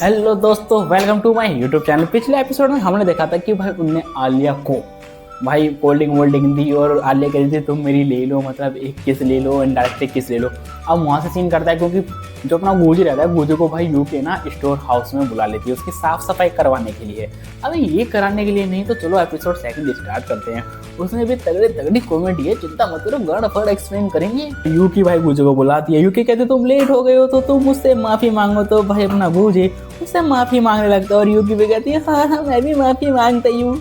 Hello दोस्तों, welcome to my YouTube channel. पिछले episode में हमने देखा था कि भाई उनने आलिया को भाई कोल्ड ड्रिंक दी और आलिया कह रही थी तुम मेरी ले लो, मतलब एक किस ले लो, इनडायरेक्ट किस ले लो। अब वहाँ से सीन करता है क्योंकि जो अपना गुजी रहता है, गुजी को भाई यूके ना स्टोर हाउस में बुला लेती है उसकी साफ सफाई करवाने के लिए। अब ये कराने के लिए नहीं तो चलो एपिसोड सेकंड स्टार्ट करते हैं। उसमें भी तगड़ी कॉमेडी है, चिंता मत करो, गण फड़ एक्सप्लेन करेंगे। यूकी भाई गुजी को बुलाती है। यूकी कहते तुम लेट हो गए हो तो तुम मुझसे माफी मांगो। तो भाई अपना गुजी उससे माफी मांगने लगता है और यूकी भी कहती है हाँ मैं भी माफी मांगता हूँ।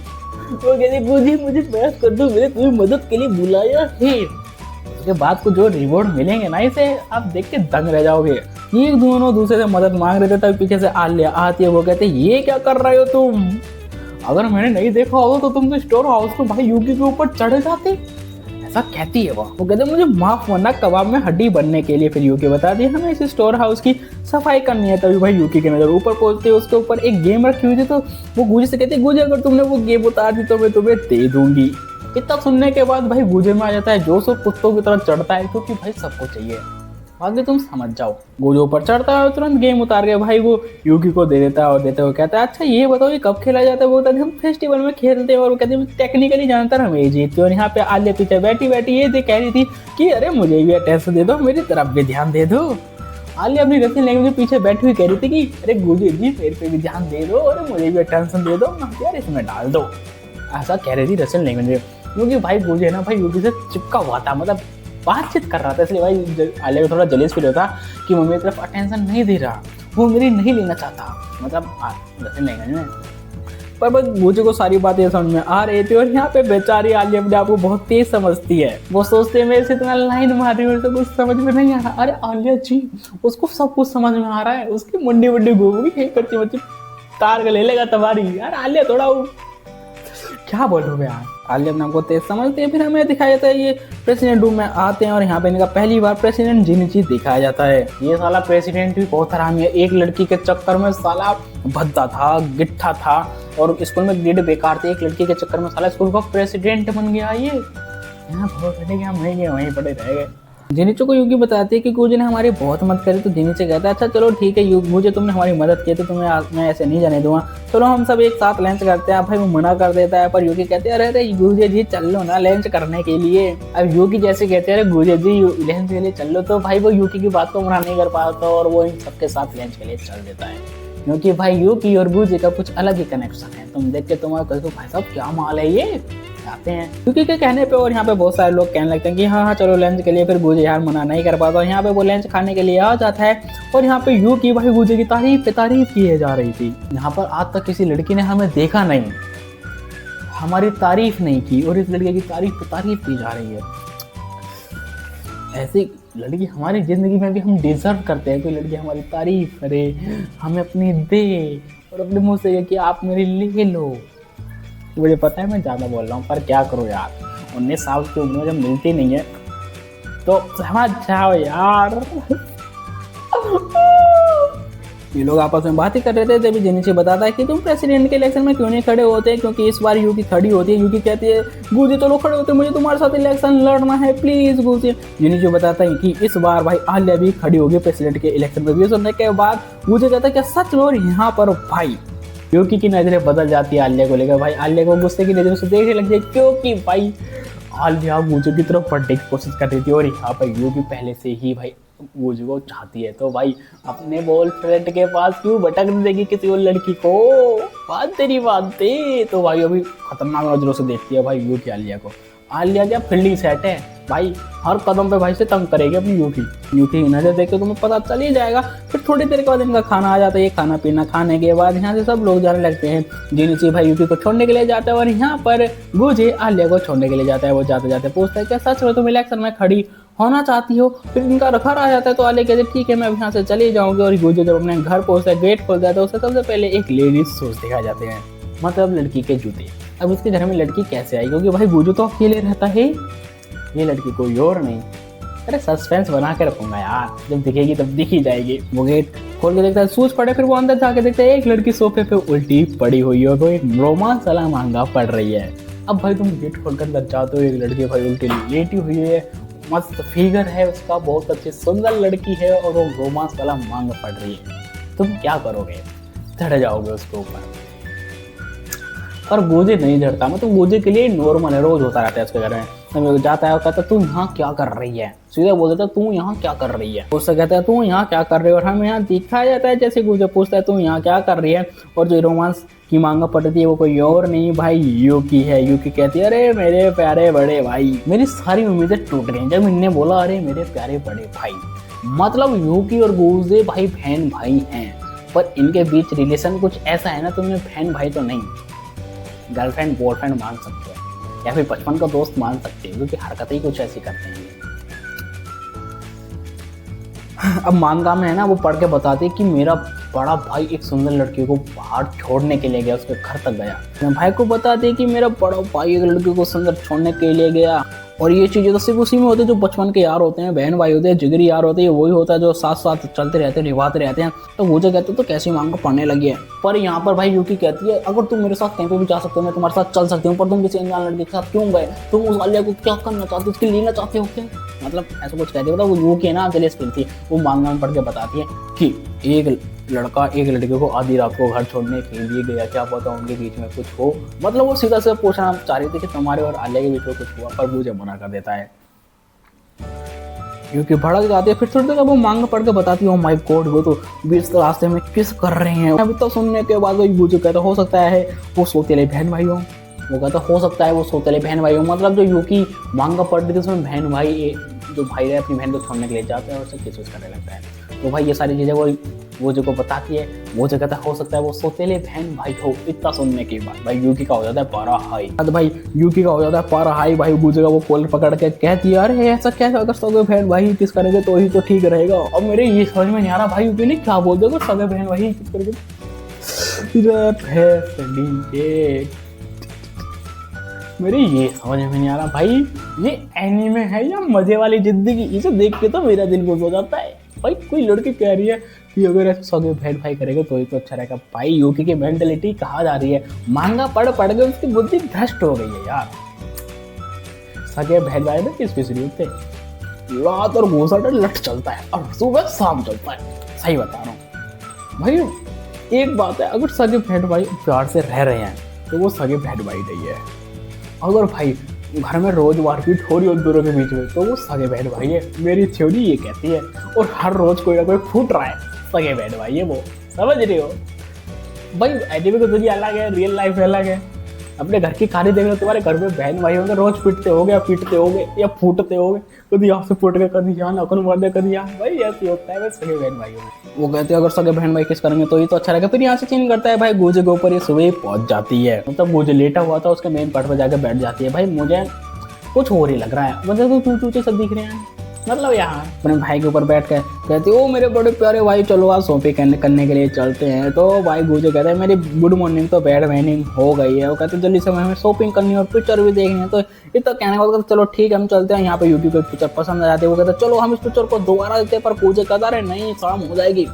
वो कहती गुजी मुझे माफ कर दो, मैंने तुम्हें मदद के लिए बुलाया है। उसके बाद को जो रिवॉर्ड मिलेंगे ना, इसे आप देख के दंग रह जाओगे। ये दोनों दूसरे से मदद मांग रहे थे, तब पीछे से आलिया आती है। वो कहते ये क्या कर रहे हो तुम, अगर मैंने नहीं देखा होगा तो तुम तो स्टोर हाउस में भाई यूकी के ऊपर चढ़ जाते, ऐसा कहती है वो कहते मुझे माफ वरना कबाब में हड्डी बनने के लिए। फिर यूकी बता दी हमें इस स्टोर हाउस की सफाई करनी है। तभी भाई यूकी की नजर ऊपर पहुंचती है, उसके ऊपर एक गेम रखी हुई थी। तो वो गुजे से कहती है गुजे अगर तुमने वो गेम उतार दी तो मैं तुम्हें दे दूंगी। इतना सुनने के बाद भाई गुजे में आ जाता है जोश और कुत्तों की तरह चढ़ता है, क्योंकि भाई सबको चाहिए, आगे तुम समझ जाओ। गुजो पर चढ़ता है और तुरंत गेम उतार के भाई वो यूकी को दे देता है और देते हुए कहता है अच्छा ये बताओ ये कब खेला जाता है। वो कहते हैं हम फेस्टिवल में खेलते हैं। और वो कहते हैं टेक्निकली जानता हम ये जीतते। और यहाँ पे आलिया पीछे बैठी ये कह रही थी कि अरे मुझे भी अटेंशन दे दो, मेरी तरफ भी ध्यान दे दो। आलिया अपनी रस्सी लेके मुझे पीछे बैठी हुई कह रही थी कि अरे गुजी जी मेरे पे भी ध्यान दे दो और मुझे भी अटेंशन दे दो यार, इसमें डाल दो, ऐसा कह रही थी रस्सी लेके। क्योंकि भाई गुजी है ना भाई यूकी से चिपका हुआ था, मतलब बातचीत कर रहा था, इसलिए भाई आलिया को थोड़ा जलीस फील होता कि मम्मी की तरफ अटेंशन नहीं दे रहा, वो मेरी नहीं लेना चाहता, मतलब वैसे नहीं में। पर बस गुजी को सारी बातें समझ में आ रही थी। और यहाँ पे बेचारी आलिया अपने आप को बहुत तेज समझती है। वो सोचते हैं मेरे से इतना लाइन मार रही है, मेरे से कुछ समझ में नहीं आ रहा। अरे आलिया जी उसको सब कुछ समझ में आ रहा है, उसकी मुंडी वुंडी घूमगी करती बच्ची तार के ले लेगा तुम्हारी। यार आलिया थोड़ा क्या बोलोगे यार। आलिया अपने आपको तेज समझते हैं। फिर हमें दिखाया जाता है ये प्रेसिडेंट रूम में आते हैं और यहाँ पे इनका पहली बार प्रेसिडेंट जिनिची दिखाया जाता है। ये साला प्रेसिडेंट भी बहुत हरामी है, एक लड़की के चक्कर में साला भद्दा था, गिट्ठा था और स्कूल में ग्रेड बेकार थे, एक लड़की के चक्कर में साला स्कूल का प्रेसिडेंट बन गया। ये यहाँ बहुत वहीं पड़े रह गए। जिनिचो को यूकी बताती है कि गुजी ने हमारी बहुत मदद करी। तो जिनिचो कहता है अच्छा चलो ठीक है गुजी तुमने हमारी मदद की तो तुम्हें मैं ऐसे नहीं जाने दूंगा, चलो हम सब एक साथ लंच करते हैं। भाई वो मना कर देता है पर यूकी कहते हैं अरे गुजी जी चल लो ना लंच करने के लिए। अब यूकी जैसे कहते हैं अरे गुजी जी लंच के लिए चल लो, तो भाई वो यूकी की बात को मना नहीं कर पाता और वो इन सबके साथ लंच के लिए चल देता है। क्योंकि भाई यूकी और गुजी का कुछ अलग ही कनेक्शन है। तुम देख के तुम्हारा कहते हो भाई साहब क्या माल है ये आते हैं क्योंकि के कहने पे। और यहाँ पे बहुत सारे लोग कहने लगते हैं कि हाँ चलो लंच के लिए। फिर गुजी यार मना नहीं कर पाता और यहाँ पे वो लंच खाने के लिए आ जाता है। और यहाँ पे यूकी भाई गुजी की तारीफ की जा रही थी। यहाँ पर आज तक किसी लड़की ने हमें देखा नहीं, हमारी तारीफ नहीं की और इस लड़के की तारीफ की जा रही है। ऐसी लड़की हमारी जिंदगी में भी हम डिजर्व करते हैं, कोई लड़की हमारी तारीफ करे, हमें अपनी दे और अपने मुंह से कि आप मेरी ले लो। मुझे पता है मैं ज़्यादा बोल रहा हूँ पर क्या करूँ यार, 19 साल की उम्र जब मिलती नहीं है तो समझ जाओ यार। ये लोग आपस में बात ही कर रहे थे तभी जिनिची बताता है कि तुम प्रेसिडेंट के इलेक्शन में क्यों नहीं खड़े होते, क्योंकि इस बार यूकी खड़ी होती है। यूकी कहती है गुजी तो लोग खड़े होते, मुझे तुम्हारे साथ इलेक्शन लड़ना है प्लीज गुजी। जिनिची बताता है कि इस बार भाई आलिया भी खड़ी होगी प्रेसिडेंट के इलेक्शन में। सुनने के बाद गुजी कहता है क्या सच में। और यहाँ पर भाई यूकी की नजरें बदल जाती है आलिया को लेकर। भाई आलिया को गुस्से की नजरों से देखने लग जाए क्योंकि भाई आलिया गुजी की तरफ बढ़ने की कोशिश कर रही थी। और यहाँ पर यूकी पहले से ही भाई गुजी को चाहती है, तो भाई अपने बॉयफ्रेंड के पास क्यों भटकने देगी किसी और लड़की को, बात तेरी बात दे। तो भाई अभी खतरनाक नजरों से देखती है भाई यूकी आलिया को। आलिया क्या फील्डिंग सेट है भाई, हर कदम पे भाई से तंग करेगी अपनी यूकी की नजर देख के तुम्हें पता चल ही जाएगा। फिर थोड़ी देर के बाद इनका खाना आ जाता है। ये खाना पीना खाने के बाद यहाँ से सब लोग जाने लगते हैं। जिनिची भाई यूकी को छोड़ने के लिए जाता है और यहाँ पर गुजी आलिया को छोड़ने के लिए जाता है। वो जाते जाते पूछता है क्या सच में तुम इलेक्शन में खड़ी होना चाहती हो। फिर इनका घर आ जाता है तो आलिया कहते ठीक है मैं यहाँ से चली जाऊंगी। और गुजी जब अपने घर पहुंचता है गेट खोलता है तो उससे सबसे पहले एक लेडीज शूज दिखाए जाते हैं, मतलब लड़की के जूते। अब उसके घर में लड़की कैसे आई, क्योंकि भाई गुजू तो अकेले रहता है, ये लड़की कोई और नहीं। अरे सस्पेंस बना के रखूंगा यार, जब दिखेगी तब दिख ही जाएगी। वो गेट खोल के देखता है शूज पड़े, फिर वो अंदर जाके देखता है एक लड़की सोफे पे उल्टी पड़ी हुई है और वो एक रोमांस वाला महंगा पड़ रही है। अब भाई तुम गेट खोल कर अंदर जाते हो, एक लड़की भाई उल्टी लेटी हुई है, मस्त फिगर है उसका, बहुत अच्छी सुंदर लड़की है और वो रोमांस वाला मांग पड़ रही है। तुम क्या करोगे? चढ़ जाओगे उसके ऊपर। पर गोजे नहीं चढ़ता, मतलब गोजे के लिए नॉर्मल है, रोज होता रहता है उसके घर में। तो जाता है और कहता तू यहाँ क्या कर रही है, सीधा बोल देता तू यहाँ क्या कर रही है। उससे कहता है तू यहाँ क्या कर रही है, और हमें यहाँ दिखाया जाता है जैसे गोजे पूछता है तू यहाँ क्या कर रही है, और जो रोमांस की मांगा पड़ती है वो कोई और नहीं भाई यूकी है। यूकी कहती है अरे मेरे प्यारे बड़े भाई, मेरी सारी उम्मीदें टूट गई जब इनने बोला अरे मेरे प्यारे बड़े भाई। मतलब यूकी और गोजे भाई बहन भाई हैं, पर इनके बीच रिलेशन कुछ ऐसा है ना, तुमने बहन भाई तो नहीं, गर्लफ्रेंड बॉयफ्रेंड मान सकते हो, या फिर बचपन का दोस्त मान सकते हो, क्योंकि हरकतें ही कुछ ऐसी करते हैं। अब मांगा में है ना, वो पढ़ के बताते कि मेरा बड़ा भाई एक सुंदर लड़की को बाहर छोड़ने के लिए गया, उसके घर तक गया। मैं भाई को बताते कि मेरा बड़ा भाई एक लड़की को सुंदर छोड़ने के लिए गया। और ये चीज़ें तो सिर्फ उसी में होती है जो बचपन के यार होते हैं, बहन भाई होते हैं, जिगरी यार होते हैं, वही होता है जो साथ साथ चलते रहते हैं, निभाते रहते हैं। तो वो जो कहते तो कैसी मांग को पढ़ने लगी है। पर यहाँ पर भाई यूकी कहती है अगर तुम मेरे साथ कहीं पे भी जा सकते हो, मैं तुम्हारे साथ चल सकती हूँ, पर तुम किसी अनजान लड़के के साथ क्यों गए, तुम उस आलिया को क्या करना चाहते हो, उसके लेना चाहते हो क्या, मतलब ऐसा कुछ कहती है। वो यूकी है ना जेलस फील थी, वो मांगा में पढ़ के बताती है कि एक लड़का एक लड़के को आधी रात को घर छोड़ने के लिए गया, क्या पता उनके बीच में कुछ हो। मतलब वो सीधा से पूछना चाह रही थी कि तुम्हारे और आलिया के बीच में कुछ हुआ, पर मुझे मना कर देता है क्योंकि भड़क जाती है। फिर थोड़ी देर वो मांग पढ़ के बताती है ओ माय गॉड वो तो बीच रास्ते में किस कर रहे हैं। अभी तो सुनने के बाद वो जो कहता हो सकता है वो सौतेले बहन भाई हो, वो कहता हो सकता है वो सौतेले बहन भाई हो। मतलब जो यूकी मांगा पढ़ रही थी उसमें बहन भाई जो भाई है अपनी बहन को छोड़ने के लिए जाते हैं और उससे किस करने लगता है। तो भाई ये सारी चीज़ें वो जो को बताती है, वो जो कहता हो सकता है वो सौतेले बहन भाई हो। इतना सुनने के बाद भाई यूकी का हो जाता है पारा हाई। भाई यूकी का हो जाता है पारा हाई। भाई गुजे का वो कॉलर पकड़ के कहती है अरे ऐसा कैसे, अगर सगे बहन भाई किस करेंगे तो ही तो ठीक रहेगा। और मेरे ये समझ में नहीं आ रहा भाई यूकी ने क्या बोल दिया सगे बहन भाई किस करेंगे। मेरे ये समझ में नहीं आ रहा भाई ये एनीमे है या मजे वाली जिंदगी। इसे देख के तो मेरा दिल खुश हो जाता है। भाई कोई लड़की कह रही है कि अगर ऐसे सगे बहन भाई करेगा तो ही तो अच्छा रहेगा। भाई यूकी की मेंटलिटी कहाँ जा रही है, मांगा पढ़ के उसकी बुद्धि भ्रष्ट हो गई है यार। सगे बहन भाई में किस रही होते, रात और घूसा लट चलता है और सुबह शाम चलता है। सही बता रहा हूँ भाई। एक बात है, अगर सगे बहन भाई प्यार से रह रहे हैं तो वो सगे बहन भाई नहीं है। अगर भाई घर में रोज मारपीट हो रही हो दोनों के बीच में तो वो सगे बहन भाई है। मेरी थ्योरी ये कहती है। और हर रोज कोई ना कोई फूट रहा है, सगे बहन भाई है वो। समझ रहे हो भाई, एनिमे की दुनिया अलग है, रियल लाइफ अलग है। अपने घर की कहानी देख लो, तुम्हारे घर में बहन भाई होंगे, रोज पीटते होगे या पीटते होगे या फूटते होगे, कभी यहाँ से फूट के कभी यहाँ नखन मार दे कभी यहाँ। भाई ऐसे होता है सगे बहन भाई होंगे। वो कहते हैं अगर सगे बहन भाई किस करेंगे तो ये तो अच्छा रहेगा। फिर यहाँ से चीन करता है भाई गोजे के ऊपर, ये सुबह ही पहुंच जाती है। मतलब गोजे लेटा हुआ था उसके मेन पार्ट पर जाकर बैठ जाती है। भाई मुझे कुछ और ही लग रहा है, मतलब तो चूचे सब दिख रहे हैं। मतलब यहाँ अपने भाई के ऊपर बैठ कर कहती ओ मेरे बड़े प्यारे भाई चलो आज शॉपिंग करने के लिए चलते हैं। तो भाई गुजे कहते हैं मेरी गुड मॉर्निंग तो बैड मॉर्निंग हो गई है। वो कहते हैं जल्दी से हमें शॉपिंग करनी है और पिक्चर भी देखनी है। तो ये तो कहने का मतलब चलो ठीक है हम चलते हैं। यहाँ पे यूट्यूब पे पिक्चर पसंद आ जाती है। वो कहते हैं चलो हम इस पिक्चर को दोबारा देखते हैं, पर गुजे कहता रहे नहीं शाम हो जाएगी।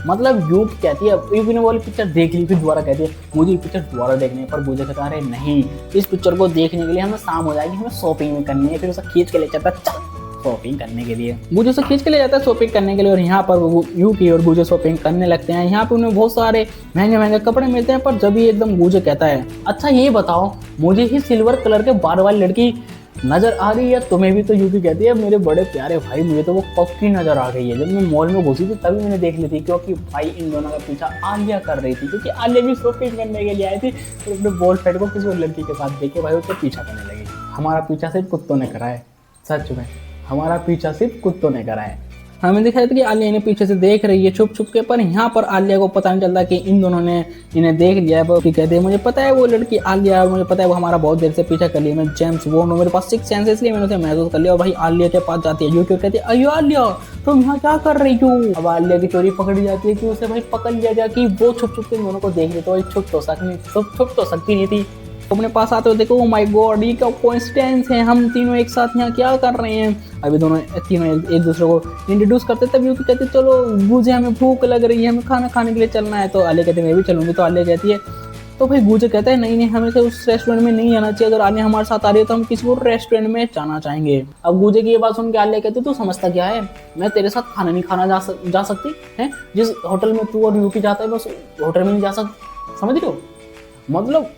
मतलब यूथ कहती है यूपी वाली पिक्चर देख ली, फिर दोबारा कहती है मुझे ये पिक्चर दोबारा देखनी है, पर गुजे कहता रहे नहीं इस पिक्चर को देखने के लिए हमें शाम हो जाएगी, हमें शॉपिंग में करनी है। फिर उसे खींच के ले जाता है चल शॉपिंग करने के लिए। गुजे से खींच के ले जाता है शॉपिंग करने के लिए। और यहाँ पर वो यूकी और गुजे शॉपिंग करने लगते हैं। यहाँ पे उन्हें बहुत सारे महंगे महंगे कपड़े मिलते हैं। पर जब ये एकदम गुजे कहता है अच्छा ये बताओ मुझे ही सिल्वर कलर के बाल वाली लड़की नजर आ रही है तुम्हें भी। तो यूकी कहती है मेरे बड़े प्यारे भाई मुझे तो वो पक्की नजर आ गई है। जब मैं मॉल में घुसी थी तभी मैंने देख ली थी, क्योंकि भाई इन दोनों का पीछा आलिया कर रही थी, क्योंकि आलिया भी शॉपिंग करने के लिए आई थी। और अपने बॉयफ्रेंड को किसी और लड़की के साथ देखे भाई उसका पीछा करने लगी। हमारा पीछा सिर्फ कुत्तों ने करा है, सच में हमारा पीछा सिर्फ कुत्तों ने करा है। हमें दिखाया था कि आलिया इन्हें पीछे से देख रही है छुप छुप के। पर यहाँ पर आलिया को पता नहीं चलता कि इन दोनों ने इन्हें देख लिया है। वो कहते हैं मुझे पता है वो लड़की आलिया, मुझे पता है वो हमारा बहुत देर से पीछा कर लिया। मैं जेम्स बॉन्ड हूँ, मेरे पास 6 सेंस है इसलिए मैंने उसे महसूस कर लिया। और भाई आलिया के पास जाती है यूट्यूब कहती है अयो आलिया तुम यहाँ क्या कर रही हो। अब आलिया की चोरी पकड़ी जाती है कि उसे भाई पकड़ लिया जाए कि वो छुप छुप के इन दोनों को देख रही। तो छुप तो सकती नहीं थी। अपने पास आते हो देखो ओ माय गॉड ये क्या कोइंसिडेंस है, हम तीनों एक साथ यहाँ क्या कर रहे हैं। अभी दोनों तीनों एक दूसरे को इंट्रोड्यूस करते तब यूकी कहते चलो गुजे हमें भूख लग रही है, हमें खाना खाने के लिए चलना है। तो आलिया कहती है मैं भी चलूँगी। तो आलिया कहती है तो भाई गूजे कहता है नहीं नहीं, हमें तो उस रेस्टोरेंट में नहीं आना चाहिए, अगर आलिया हमारे साथ आ रही है तो हम किसी और रेस्टोरेंट में जाना चाहेंगे। अब गूजे की ये बात सुन के आलिया कहती तू समझता क्या है, मैं तेरे साथ खाना नहीं खाना जा सकती है, जिस होटल में तू और यूकी जाता है बस होटल में नहीं जा सकती, समझ रहे हो। मतलब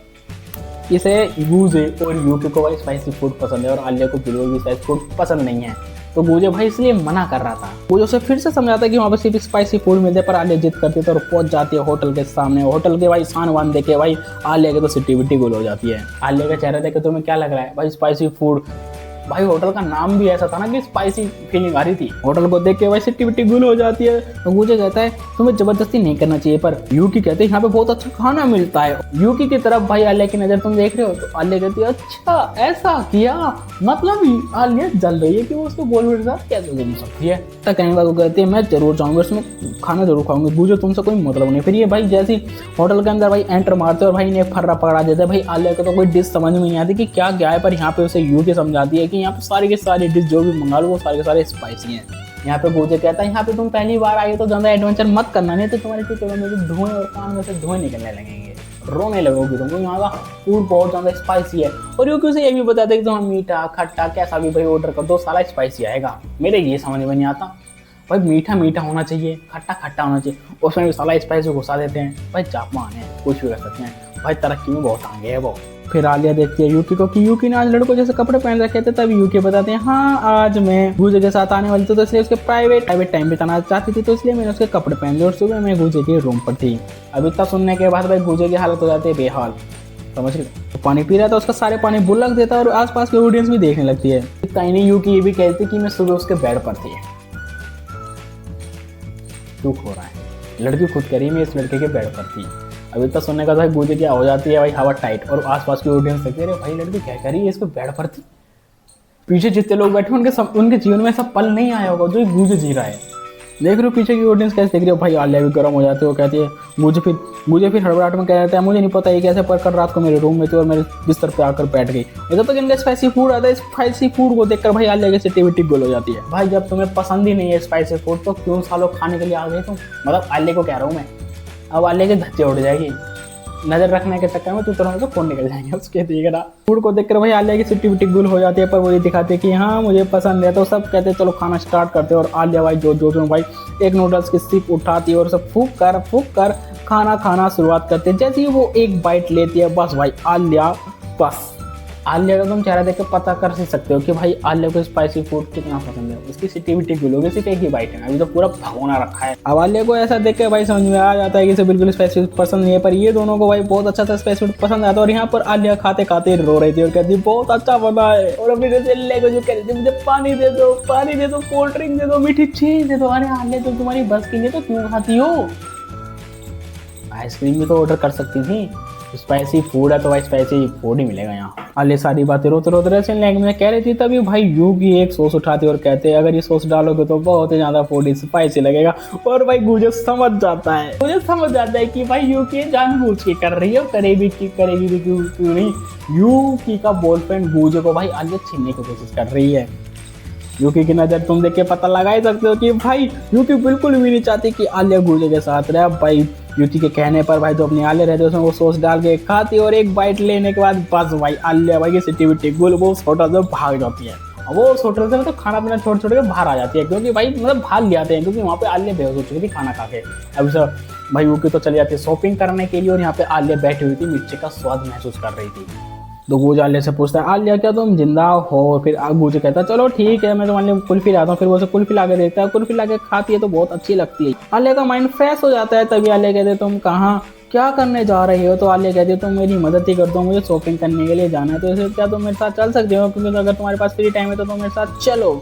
इसे गूजे और यूकी को भाई स्पाइसी फूड पसंद है और आलिया को बिल्कुल भी स्पाइसी फूड पसंद नहीं है। तो गूजे भाई इसलिए मना कर रहा था। गूजे उसे फिर से समझाता है कि वहाँ पर सिर्फ स्पाइसी फूड मिलते, पर आलिया जिद करती है तो पहुंच जाती है होटल के सामने। होटल के भाई शान वान देखे भाई आलिया के तो सिटी बिटी गुल हो जाती है। आलिया का चेहरा देखे तुम्हें क्या लग रहा है भाई, स्पाइसी फूड। भाई होटल का नाम भी ऐसा था ना कि स्पाइसी फीलिंग आ रही थी। होटल को देख के भाई सिटी बिटी गुल हो जाती है। तो गूजे कहता है तुम्हें जबरदस्ती नहीं करना चाहिए, पर यूकी कहते हैं यहाँ पे बहुत अच्छा खाना मिलता है। यूकी की तरफ भाई आलिया की नजर तुम देख रहे हो, तो आलिया कहती है अच्छा ऐसा किया, मतलब आलिया जल रही है कि वो उसको बॉलीवुड के साथ कैसे घूम सकती है। तो कहने का वो कहती है मैं जरूर जाऊंगा, उसमें खाना जरूर खाऊंगी, गूजे तुमसे कोई मतलब नहीं। फिर ये भाई जैसे होटल के अंदर भाई एंटर मारते और भाई इन्हें फर्रा पकड़ा देते। भाई आलिया को तो कोई डिश समझ में नहीं आती कि क्या क्या है, पर यहाँ पे उसे यूकी समझाती है कि यहाँ पे सारी की सारी डिश जो भी मंगा लो वो सारे के सारे स्पाइसी हैं। यहाँ पे गूजे कहता है यहाँ पे तुम पहली बार आई हो तो ज़्यादा एडवेंचर मत करना, नहीं तो तुम्हारे चुटों में भी धुएं और कान में से धुएं निकलने लगेंगे, रोने लगोगी तुमको, यहाँ का फूड बहुत ज़्यादा स्पाइसी है। और यूकी उसे ये भी बताते हैं कि तुम मीठा खट्टा कैसा भी भाई ऑर्डर कर दो सारा स्पाइसी आएगा। मेरे ये समझ में नहीं आता भाई, मीठा मीठा होना चाहिए, खट्टा खट्टा होना चाहिए, उसमें भी साला स्पाइसी घुसा देते हैं। भाई जापान है, कुछ भी कर सकते हैं भाई, तरक्की में बहुत आगे है वो। फिर आलिया देखती है यूकी को कि यूकी ने आज लड़कों जैसे कपड़े पहन रखे थे, तब यूकी बताते हैं हाँ आज मैं गूजे के साथ आने वाली थी तो इसलिए उसके प्राइवेट टाइम बिताना चाहती थी, तो इसलिए मैंने उसके कपड़े पहन लिए और सुबह मैं गूजे के रूम पर थी। अब इतना सुनने के बाद भाई गूजे की हालत हो जाती है बेहाल, समझ रहे। तो पानी पी रहा था, उसका सारे पानी बुलक देता है और आसपास की ऑडियंस भी देखने लगती है। कहीं नहीं यूकी ये भी कहती कि मैं सुबह उसके बेड पर थी। दुख हो रहा है, लड़की खुद कह रही है मैं इस लड़के के बेड पर थी। अभी तक सुनने का भाई गूजे क्या हो जाती है भाई हवा टाइट, और आसपास की ऑडियंस देखते रहे भाई लड़की क्या कह रही है, इसके बेड पर थी। पीछे जितने लोग बैठे उनके जीवन में ऐसा पल नहीं आया होगा जो गूजे जी रहा है। देख रहे हो पीछे की ऑडियंस कैसे देख रही हो। भाई आलिया भी गर्म हो जाती है, वो कहती है मुझे फिर हड़बड़ाहट में कह देता है मुझे नहीं पता ये कैसे, पर कल रात को मेरे रूम में थी और मेरे बिस्तर पे आकर बैठ गई। और जब तक इनका स्पाइसी फूड आता है, स्पाइसी फूड को देखकर भाई आलिया की सिटी विटी गुल हो जाती है। भाई जब तुम्हें पसंद ही नहीं है स्पाइसी फूड तो क्यों सालों खाने के लिए आ गए तुम, मतलब आलिया को कह रहा हूँ मैं। अब आलिया की धज्जे उड़ जाएगी, नजर रखने के चक्कर में तुरंत से फोन निकल जाएंगे उसके। देख रहा फूड को देखकर भाई आलिया की सिटी विटी गुल हो जाती है, पर वो ये दिखाते हैं कि हाँ मुझे पसंद है। तो सब कहते हैं चलो खाना स्टार्ट करते हैं, और आलिया भाई जो भाई एक नूडल्स की सिप उठाती है और सब फूक कर खाना शुरुआत करते हैं। जैसे ही वो एक बाइट लेती है बस भाई आलिया का तुम चेहरा देख के पता कर सकते हो कि भाई आलिया को स्पाइसी फूड कितना पसंद है। उसकी सिटी विटी गुल हो गई, सिर्फ एक ही बाइट है, अभी तो पूरा भगोना रखा है। अब आलिया को ऐसा देख के भाई समझ में आ जाता है कि इसे बिल्कुल स्पाइसी फूड पसंद नहीं है, पर ये दोनों को भाई बहुत अच्छा सा स्पाइसी फूड पसंद आता है। और यहाँ पर आलिया खाते खाते रो रही थी और कहती बहुत अच्छा बना है, और अभी जैसे को जो कह रही थी मुझे पानी दे दो कोल्ड ड्रिंक दे दो, मीठी चीज दे दो। अरे आलिया तो तुम्हारी बस की नहीं तो क्यों खाती हो, आइसक्रीम भी तो ऑर्डर कर सकती थी, स्पाइसी फूड है तो भाई स्पाइसी फूड ही मिलेगा यहाँ। आलिया सारी बातें रोते रोते लैंग्वेज में कह रही थी, तभी भाई यूकी एक सॉस उठाती और कहते हैं अगर ये सॉस डालोगे तो बहुत ही ज्यादा फूड स्पाइसी लगेगा। और भाई गूजे समझ जाता है कि भाई यूकी जानबूझ के कर रही है, करेगी भी क्यों नहीं। यूकी का बॉयफ्रेंड गूजे को भाई आलिया छीनने की कोशिश कर रही है। यूकी की नजर तुम देख के पता लगा ही सकते हो कि भाई यूकी बिल्कुल भी नहीं चाहती कि आलिया गूजे के साथ रहे। भाई यूकी के कहने पर भाई जो अपनी आलिया रहते उसमें वो सॉस डाल के खाती, और एक बाइट लेने के बाद बस भाई आलिया भाई की सिटी विटी गुल वो उस होटल से भाग जाती है। वो उस होटल से मतलब खाना पीना छोड़ के बाहर आ जाती है, क्योंकि भाई मतलब भाग ले आते हैं, क्योंकि वहाँ पे आलिया बेहोश हो चुकी थी खाना खा के। अब सब भाई यूकी तो चली जाती है शॉपिंग करने के लिए, और यहाँ पे आलिया बैठी हुई थी मिर्ची का स्वाद महसूस कर रही थी। तो गूजे आलिया से पूछता है आलिया क्या तुम जिंदा हो। फिर गूजे कहता है चलो ठीक है मैं तुम्हारे लिए कुल्फी लाता हूँ। फिर वो उसे कुल्फी ला के देता है, कुल्फी ला के खाती है तो बहुत अच्छी लगती है। आलिया का माइंड फ्रेश हो जाता है। तभी आलिया कहते तुम कहाँ क्या करने जा रही हो। तो आलिया कहती है तुम मेरी मदद ही कर दो, मुझे शॉपिंग करने के लिए जाना है, तो इसे क्या तुम मेरे साथ चल सकते हो, क्योंकि अगर तुम्हारे पास फ्री टाइम है तो तुम मेरे साथ चलो।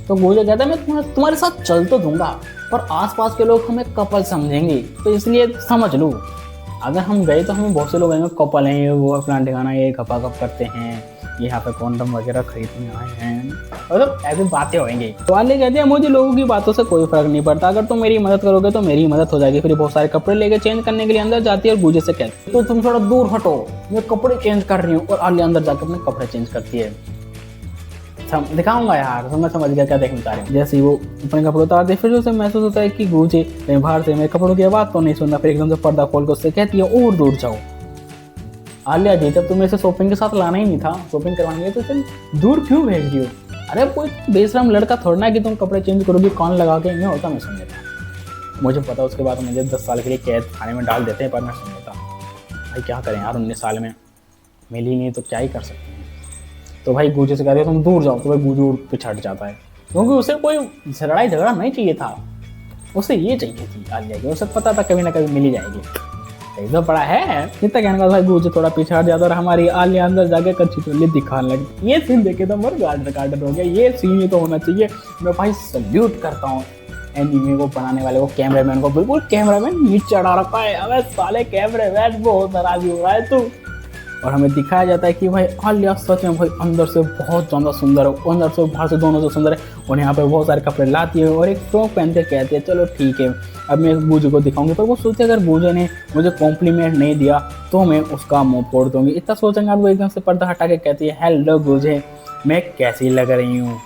तो गूजे कहता है मैं तुम्हारे साथ चल तो दूंगा, पर आसपास के लोग हमें कपल समझेंगे, तो इसलिए समझ लो अगर हम गए तो हमें बहुत से लोग आएंगे कपल हैं, वो अपना ठिकाना ये गप करते हैं, यहाँ पे कॉन्डम वगैरह खरीदने आए हैं, मतलब ऐसी बातें होंगी। तो आलिया कहते हैं मुझे लोगों की बातों से कोई फर्क नहीं पड़ता, अगर तुम मेरी मदद करोगे तो मेरी मदद हो जाएगी। फिर बहुत सारे कपड़े लेके चेंज करने के लिए अंदर जाती है और गूजे से कहती है तो तुम थोड़ा दूर हटो, मैं कपड़े चेंज कर रही हूँ। और आलिया अंदर जाकर अपने कपड़े चेंज करती है। दिखाऊंगा यार, तो मैं समझ गया क्या देखना चाह रही हूँ। जैसे ही वो अपने कपड़े उतारते फिर उसे महसूस होता है कि गूजे कहीं बाहर से मेरे कपड़ों की आवाज़ तो नहीं सुनना। फिर एकदम से पर्दा खोल कर उससे कहती है और दूर जाओ। आलिया जी जब तुम्हें इसे शॉपिंग के साथ लाना ही नहीं था, शॉपिंग करवाने तो तुम दूर क्यों भेज रही हो? अरे कोई बेशरम लड़का थोड़ा ना कि तुम कपड़े चेंज करोगी कौन लगा के, मैं होता मैं सुन लेता। मुझे पता उसके बाद मुझे 10 साल के लिए कैद खाने में डाल देते हैं, पर मैं सुन लेता। भाई क्या करें यार, 19 साल में मिली नहीं तो क्या ही कर सकते हैं। तो भाई गूजे से कहते तुम दूर जाओ, तो भाई गूजू पिछड़ जाता है, क्योंकि उसे कोई लड़ाई झगड़ा नहीं चाहिए था, उसे ये चाहिए थी आलिया की। उसे पता था कभी ना कभी मिली जाएगी। तो बड़ा है इतना कहने का भाई गूजे थोड़ा पिछड़ जाता और हमारी आलिया अंदर जाके कच्ची चोली दिखाने लगी। ये सीन देखे तो मर गार्डन हो गया। ये सीन ही तो होना चाहिए। मैं भाई सल्यूट करता हूँ एनीमे को बनाने वाले को, कैमरामैन को। बिल्कुल कैमरामैन नीचे चढ़ा रखा है। अबे साले कैमरामैन बहुत नाराज हो रहा है तू। और हमें दिखाया जाता है कि भाई आलिया सच में भाई अंदर से बहुत ज़्यादा सुंदर है, अंदर से बाहर से दोनों से सुंदर है। और यहाँ पे बहुत सारे कपड़े लाती है और एक फ्रॉक पहन के कहती है चलो ठीक है अब मैं गूजे को दिखाऊंगी। पर वो सोचते अगर गूजे ने मुझे कॉम्प्लीमेंट नहीं दिया तो मैं उसका मुँह फोड़ दूंगी। इतना सोचेंगे वो एकदम से पर्दा हटा के कहती है हेलो गूजे मैं कैसी लग रही हूँ।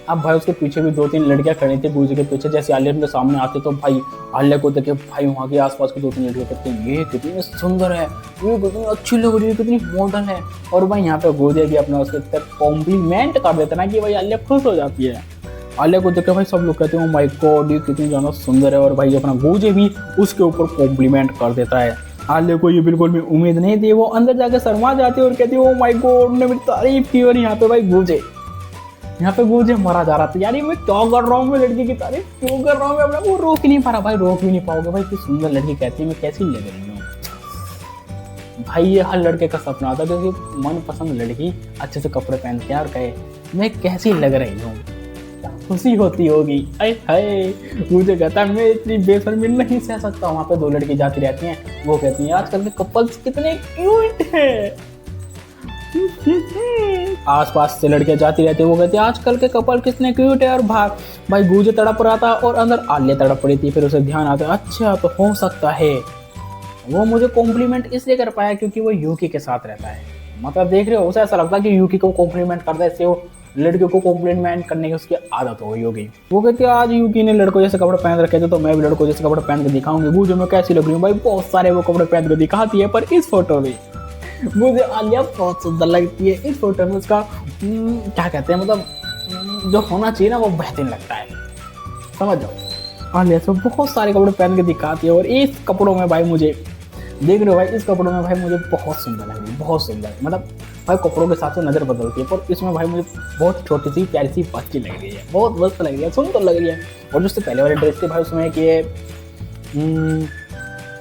अब भाई उसके पीछे भी 2-3 लड़कियां खड़ी थी गूजे के पीछे। जैसे आलिया के सामने आते तो भाई आलिया को देखे भाई वहाँ के आसपास की 2-3 लड़कियां कहते हैं ये कितनी सुंदर है, ये कितनी अच्छी लग रही है, कितनी मॉडर्न है। और भाई यहाँ पे गूजे की अपना उसके तक कॉम्प्लीमेंट कर देते ना कि भाई आलिया खुश हो जाती है। आलिया को देखे भाई सब लोग कहते हैं माय गॉड ये कितनी ज़्यादा सुंदर है। और भाई अपना गूजे भी उसके ऊपर कॉम्प्लीमेंट कर देता है। आलिया को ये बिल्कुल भी उम्मीद नहीं थी। वो अंदर जाके शर्मा जाती है और कहती है ओ माय गॉड ने मेरी तारीफ की। और यहाँ पे गूजे मरा जा रहा था, यानी मैं क्या कर रहा हूँ, मैं लड़की की तारीफ क्यों कर रहा हूँ, मैं अपना वो रोक ही नहीं पा रहा। भाई रोक भी नहीं पाओगे भाई, इतनी सुंदर लड़की कहती है मैं कैसी लग रही हूँ। भाई ये हर लड़के का सपना आता है क्योंकि मनपसंद लड़की अच्छे से कपड़े पहन के और कहे मैं कैसी लग रही हूँ, खुशी होती होगी। अरे मुझे कहता है मैं इतनी बेशर्मी नहीं सह सकता। वहाँ पे 2 लड़की जाती रहती हैं, वो कहती हैं आजकल के कपल्स कितने क्यूट हैं। आसपास से लड़कियां जाती रहती है, वो कहती है आजकल के कपल कितने क्यूट है। और भाई गूजे तड़प रहा था और अंदर आलिया तड़प रही थी। फिर उसे ध्यान आता है अच्छा तो हो सकता है वो मुझे कॉम्प्लीमेंट इसलिए कर पाया क्योंकि वो यूकी के साथ रहता है। मतलब देख रहे हो उसे ऐसा लगता है कि यूकी को कॉम्प्लीमेंट करता है, इससे वो लड़कियों को कॉम्प्लीमेंट करने की उसकी आदत हो गई होगी। वो कहती है आज यूकी ने लड़कों जैसे कपड़े पहन रखे थे तो मैं भी लड़कों जैसे कपड़े पहन के दिखाऊंगी। गूजे में कैसी लग रही हूँ भाई, बहुत सारे वो कपड़े पहन के दिखाती है। पर इस फोटो में मुझे आलिया बहुत सुंदर लगती है। इस फोटो में उसका क्या कहते हैं मतलब जो होना चाहिए ना वो बेहतरीन लगता है, समझ जाओ। आलिया तो बहुत सारे कपड़े पहन के दिखाती है। और इस कपड़ों में भाई मुझे देख रहे हो भाई, इस कपड़ों में भाई मुझे बहुत सुंदर लग रही है, बहुत सुंदर। मतलब भाई कपड़ों के साथ से नज़र बदलती है, पर इसमें भाई मुझे बहुत छोटी सी प्यारी सी बच्ची लग रही है, बहुत मस्त लग रही है, सुंदर लग रही है। और जो उससे पहले वाले ड्रेस थी भाई उसमें कि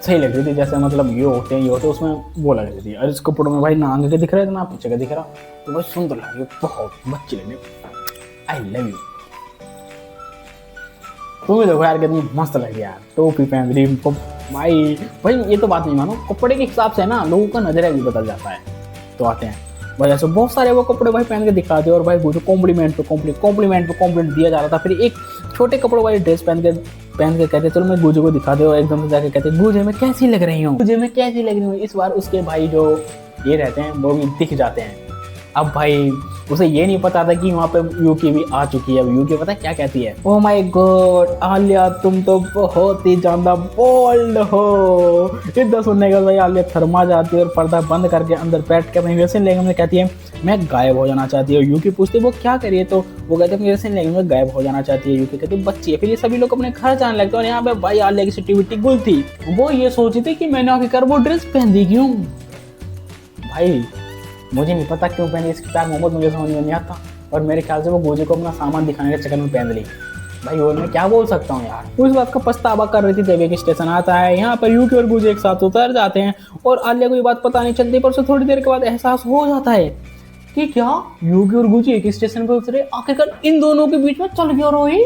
सही लग रही थी, जैसे मतलब ये होते उसमें वो लग रही थी। और इस कपड़ों में भाई ना आगे के दिख रहे थे ना पीछे का दिख रहा, तो भाई सुंदर लग रही है, बहुत बच्ची लग रही है। I love you. तुम भी देखो यार कितनी मस्त लग रही है यार, टोपी पहन रही भाई। भाई ये तो बात नहीं मानो, कपड़े के हिसाब से ना लोगों का नजरिया भी बदल जाता है। तो आते हैं भाई ऐसे बहुत सारे वो कपड़े भाई पहन के दिखाते हैं। और भाई मुझे कॉम्प्लीमेंट दिया जा रहा था। फिर एक छोटे कपड़ों वाली ड्रेस पहन के कहते चलो मैं गूजे को दिखा दे। और एकदम से जाके कहते गूजे में कैसी लग रही हूँ, इस बार उसके भाई जो ये रहते हैं वो भी दिख जाते हैं। अब भाई उसे ये नहीं पता था कि वहाँ पे यूकी भी आ चुकी है। अब यूकी पता है क्या कहती है, ओह माय गॉड आलिया तुम तो बहुत ही ज्यादा बोल्ड हो। इतना सुनने के बाद भाई आलिया थर्मा जाती है और पर्दा बंद करके अंदर बैठ के अपनी वेस्टर्न लैंग्वेज में कहती है मैं गायब हो जाना चाहती हूँ। यूकी पूछती है वो क्या करिए, तो वो कहते हैं वेस्टर्न लैंग्वेज में गायब हो जाना चाहती है। यूकी कहती है बच्ची है। फिर ये सभी लोग अपने घर जाने लगते हैं। और यहाँ पे भाई आलिया की सिटी गुल थी, वो ये सोची थी कि मैंने आखिरकार वो ड्रेस पहन दी क्यों। भाई मुझे नहीं पता क्यों पहनी, इसकी प्यार मोहब्बत मुझे समझ में नहीं आता। और मेरे ख्याल से वो गूजे को अपना सामान दिखाने के चक्कर में पहन ली। भाई और मैं क्या बोल सकता हूँ यार। उस बात का पछतावा कर रही थी जब एक स्टेशन आता है, यहाँ पर यूकी और गूजे एक साथ उतर जाते हैं। और आलिया को ये बात पता नहीं चलती, पर उसे थोड़ी देर के बाद एहसास हो जाता है कि क्या यूकी और गूजे एक स्टेशन पर उतरे, आखिरकार इन दोनों के बीच में चल गया रोही।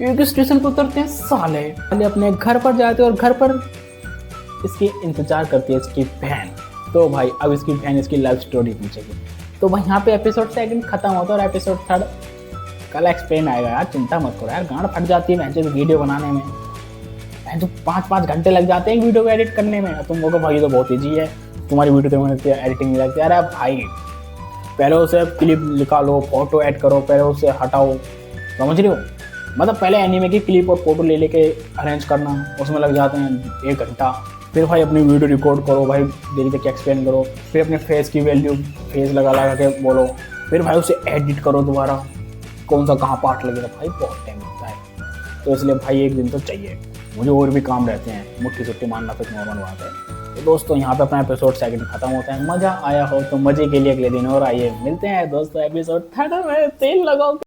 एक स्टेशन पर उतरते हैं साले। आलिया अपने घर पर जाते हैं और घर पर इसकी इंतजार करती है इसकी बहन। तो भाई अब इसकी बहन इसकी लव स्टोरी पूछेगी। तो भाई यहाँ पे एपिसोड 2 खत्म होता है और एपिसोड 3 कल एक्सप्लेन आएगा यार, चिंता मत करो यार। गांड फट जाती है भैंसे वीडियो बनाने में, तो 5-5 घंटे लग जाते हैं वीडियो को एडिट करने में। तुम लोगों भाई तो बहुत ईजी है, तुम्हारी वीडियो तो एडिटिंग नहीं लगती। अरे भाई पहले उसे क्लिप निकालो, फोटो ऐड करो, पहले उसे हटाओ, समझ रहे हो। मतलब पहले एनीमे की क्लिप और फोटो ले लेके अरेंज करना उसमें लग जाते हैं 1 घंटा। फिर भाई अपनी वीडियो रिकॉर्ड करो भाई, देरी तक एक्सप्लेन करो, फिर अपने फेस की वैल्यू फेस लगा लगा के बोलो, फिर भाई उसे एडिट करो दोबारा, कौन सा कहाँ पार्ट लगेगा, भाई बहुत टाइम लगता है। तो इसलिए भाई एक दिन तो चाहिए। मुझे और भी काम रहते हैं, मुट्ठी सुट्ठी मारना तो नॉर्मल बात है। तो दोस्तों यहाँ पे अपना एपिसोड सेकंड खत्म होता है। मज़ा आया हो तो मज़े के लिए अगले दिन और आइए मिलते हैं दोस्तों एपिसोड थर्ड में। तेल लगाओ।